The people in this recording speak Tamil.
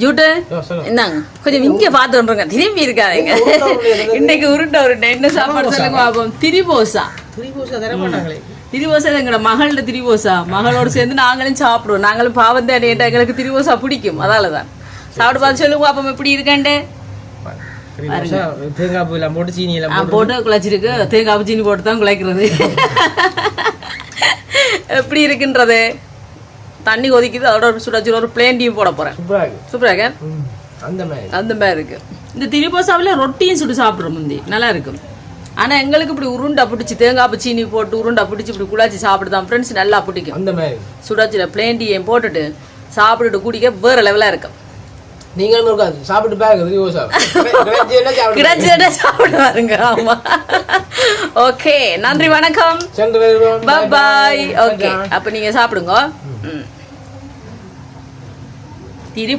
ஜூட்டு என்னங்க கொஞ்சம் இங்கே பார்த்துருங்க திரும்பி இருக்காதீங்க இன்னைக்கு உருண்டை என்ன சாப்பாடு சொல்லுங்க பாப்போம். திரிபோசா எங்களோட மகளோட திரிபோசா மகளோட சேர்ந்து நாங்களும் சாப்பிடுவோம். நாங்களும் பாவம் தான் எங்களுக்கு திரிபோசா பிடிக்கும். அதாலதான் சாப்பிட்டு பார்த்து சொல்லுங்க பாப்போம் எப்படி இருக்கேன்ட்டு. போட்டு குழைச்சிருக்கு தேங்காய் சீனி போட்டு தான் குழைக்கிறது. எப்படி இருக்குன்றது தண்ணி கொதிக்குது. அதோட சுடாச்சு ஒரு பிளேன் டீ போட போறேன். சூப்பராக அந்த மாதிரி இருக்கு. இந்த திரிபோசாவில் ரொட்டியும் சுட்டு சாப்பிட்றோம் முந்தி நல்லா இருக்கும். ஆனா எங்களுக்கு இப்படி உருண்டை பிடிச்சி தேங்காய் சீனி போட்டு உருண்டை பிடிச்சி இப்படி குழாச்சி சாப்பிடுதான் ஃப்ரெண்ட்ஸ் நல்லா பிடிக்கும். அந்த மாதிரி சுடாச்சில பிளேன் டீயும் போட்டுட்டு சாப்பிட்டுட்டு குடிக்க வேற லெவலா இருக்கும். நீங்களும் சாப்பிட்டு பாருங்க பாருங்க. ஆமா ஓகே நன்றி வணக்கம் பாய். ஓகே அப்ப நீங்க சாப்பிடுங்க. திரி